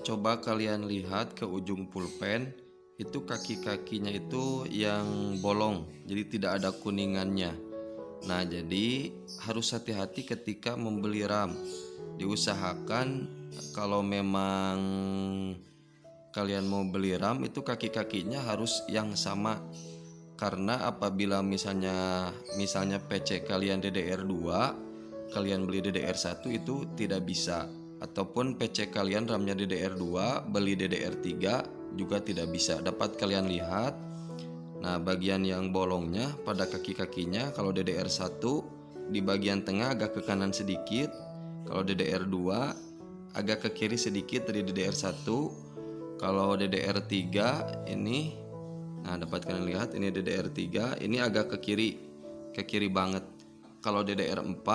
Coba kalian lihat ke ujung pulpen, itu kaki-kakinya itu yang bolong, jadi tidak ada kuningannya. Nah, jadi harus hati-hati ketika membeli RAM. Diusahakan kalau memang kalian mau beli RAM itu kaki-kakinya harus yang sama. Karena apabila misalnya PC kalian DDR2, kalian beli DDR1 itu tidak bisa. Ataupun PC kalian RAM-nya DDR2, beli DDR3 juga tidak bisa. Dapat kalian lihat. Nah, bagian yang bolongnya pada kaki-kakinya kalau DDR1 di bagian tengah agak ke kanan sedikit. Kalau DDR2 agak ke kiri sedikit dari DDR1. Kalau DDR3 ini, nah dapat kalian lihat ini DDR3 ini agak ke kiri banget. Kalau DDR4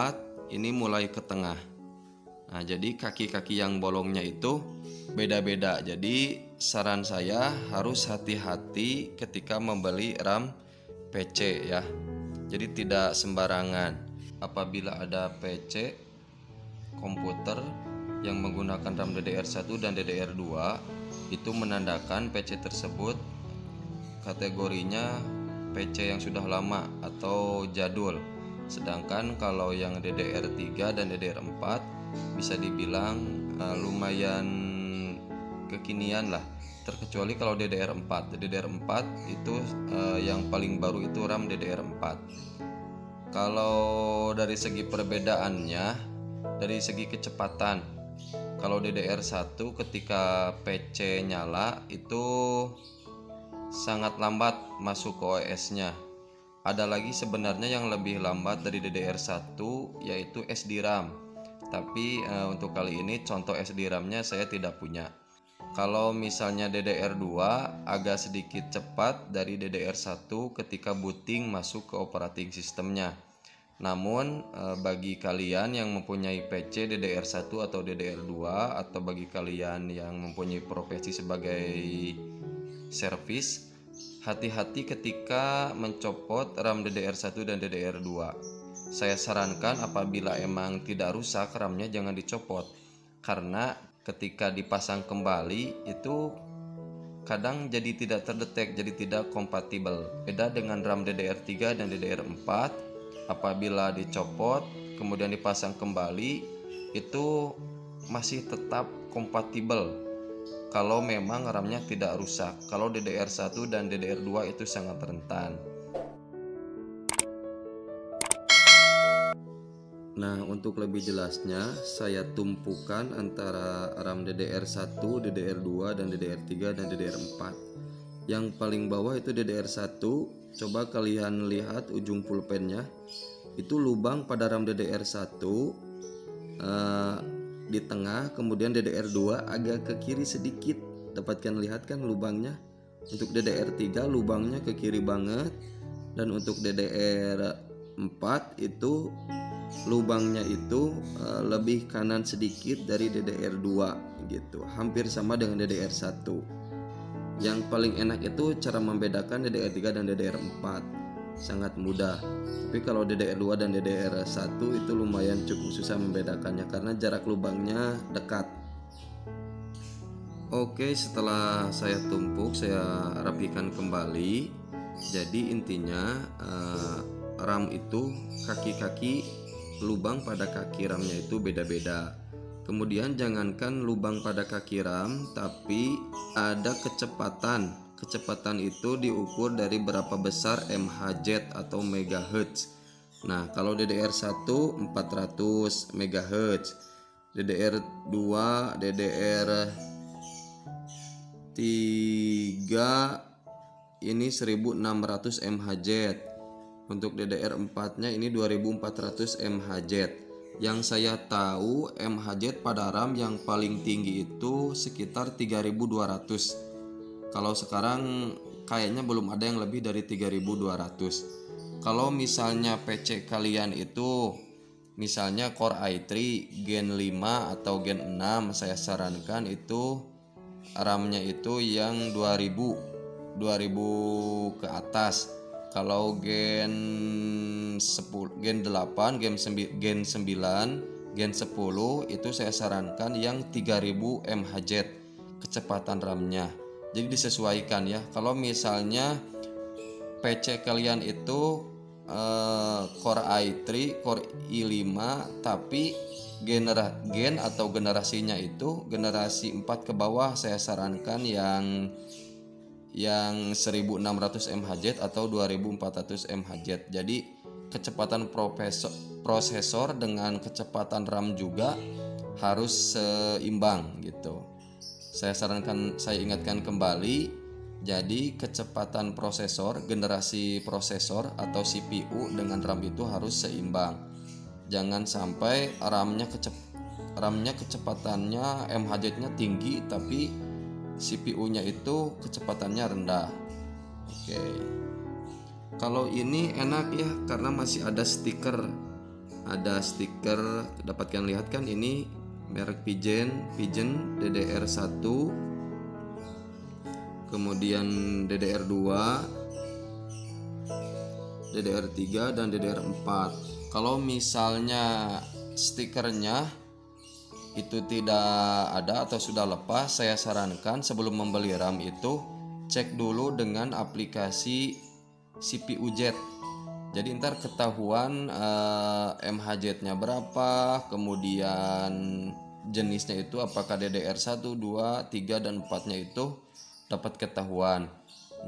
ini mulai ke tengah. Nah, jadi kaki-kaki yang bolongnya itu beda-beda. Jadi saran saya harus hati-hati ketika membeli RAM PC ya. Jadi tidak sembarangan. Apabila ada PC komputer yang menggunakan RAM DDR1 dan DDR2, itu menandakan PC tersebut kategorinya PC yang sudah lama atau jadul. Sedangkan kalau yang DDR3 dan DDR4 bisa dibilang lumayan kekinian lah. Terkecuali kalau DDR4. DDR4 itu yang paling baru itu RAM DDR4. Kalau dari segi perbedaannya, dari segi kecepatan, kalau DDR1 ketika PC nyala itu sangat lambat masuk ke OS-nya. Ada lagi sebenarnya yang lebih lambat dari DDR1 yaitu SDRAM. Tapi untuk kali ini contoh SDRAM-nya saya tidak punya. Kalau misalnya DDR2 agak sedikit cepat dari DDR1 ketika booting masuk ke operating sistemnya. Namun bagi kalian yang mempunyai PC DDR1 atau DDR2, atau bagi kalian yang mempunyai profesi sebagai servis, hati-hati ketika mencopot RAM DDR1 dan DDR2. Saya sarankan apabila emang tidak rusak RAM-nya jangan dicopot, karena ketika dipasang kembali itu kadang jadi tidak terdetek, jadi tidak kompatibel. Beda dengan RAM DDR3 dan DDR4, apabila dicopot kemudian dipasang kembali itu masih tetap kompatibel kalau memang RAM-nya tidak rusak. Kalau DDR1 dan DDR2 itu sangat rentan. Nah, untuk lebih jelasnya saya tumpukan antara RAM DDR1, DDR2 dan DDR3 dan DDR4. Yang paling bawah itu DDR1. Coba kalian lihat ujung pulpennya. Itu lubang pada RAM DDR1 di tengah, kemudian DDR2 agak ke kiri sedikit. Dapat kalian lihat kan lubangnya? Untuk DDR3 lubangnya ke kiri banget, dan untuk DDR4 itu lubangnya itu lebih kanan sedikit dari DDR2 gitu. Hampir sama dengan DDR1. Yang paling enak itu cara membedakan DDR3 dan DDR4. Sangat mudah. Tapi kalau DDR2 dan DDR1 itu lumayan cukup susah membedakannya karena jarak lubangnya dekat. Oke, setelah saya tumpuk, saya rapikan kembali. Jadi intinya RAM itu kaki-kaki lubang pada kaki RAM-nya itu beda-beda. Kemudian jangankan lubang pada kaki RAM, tapi ada kecepatan. Kecepatan itu diukur dari berapa besar MHz atau megahertz. Nah, kalau DDR1 400 MHz, DDR2, DDR3 ini 1600 MHz. Untuk DDR4-nya ini 2400 MHz. Yang saya tahu MHz pada RAM yang paling tinggi itu sekitar 3200. Kalau sekarang kayaknya belum ada yang lebih dari 3200. Kalau misalnya PC kalian itu misalnya Core i3 Gen 5 atau Gen 6, saya sarankan itu RAM-nya itu yang 2000 ke atas. Kalau Gen 10, Gen 8, Gen 9, Gen 10 itu saya sarankan yang 3000 MHz. kecepatan RAM-nya. Jadi disesuaikan ya. Kalau misalnya PC kalian itu Core i3, Core i5, tapi gen atau generasinya itu generasi 4 ke bawah, saya sarankan yang 1600 mHz atau 2400 mHz. Jadi kecepatan prosesor dengan kecepatan RAM juga harus seimbang gitu. Saya ingatkan kembali. Jadi kecepatan prosesor, generasi prosesor atau CPU dengan RAM itu harus seimbang. Jangan sampai RAM-nya kecepatannya mHz-nya tinggi tapi CPU-nya itu kecepatannya rendah. Oke. Kalau ini enak ya karena masih ada stiker. Ada stiker, dapat kalian lihat kan, ini merek Pigeon DDR1, kemudian DDR2, DDR3 dan DDR4. Kalau misalnya stikernya itu tidak ada atau sudah lepas, saya sarankan sebelum membeli RAM itu cek dulu dengan aplikasi CPU-Z. Jadi ntar ketahuan mHz-nya berapa, kemudian jenisnya itu apakah DDR1, 2, 3 dan 4-nya itu dapat ketahuan.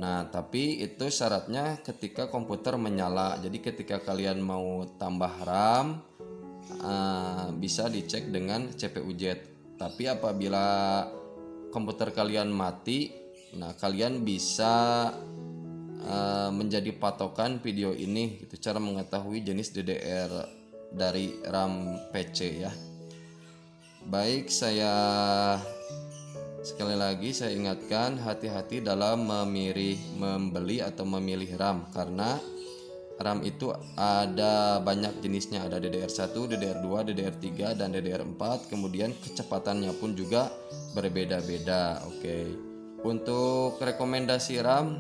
Nah, tapi itu syaratnya ketika komputer menyala. Jadi ketika kalian mau tambah RAM bisa dicek dengan CPU-Z. Tapi apabila komputer kalian mati, nah kalian bisa menjadi patokan video ini itu cara mengetahui jenis DDR dari RAM PC ya. Baik, sekali lagi saya ingatkan, hati-hati dalam membeli atau memilih RAM, karena RAM itu ada banyak jenisnya, ada DDR1, DDR2, DDR3 dan DDR4, kemudian kecepatannya pun juga berbeda-beda. Oke. Untuk rekomendasi RAM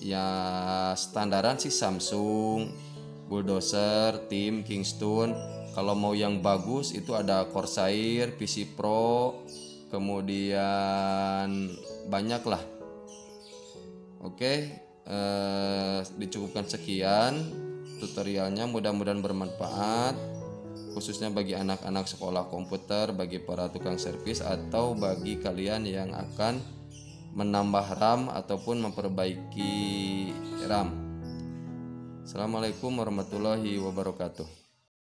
ya standaran sih Samsung, Bulldozer, Tim, Kingston. Kalau mau yang bagus itu ada Corsair, PC Pro, kemudian banyak lah. Oke, dicukupkan sekian tutorialnya, mudah-mudahan bermanfaat khususnya bagi anak-anak sekolah komputer, bagi para tukang servis atau bagi kalian yang akan menambah RAM ataupun memperbaiki RAM. Assalamualaikum warahmatullahi wabarakatuh.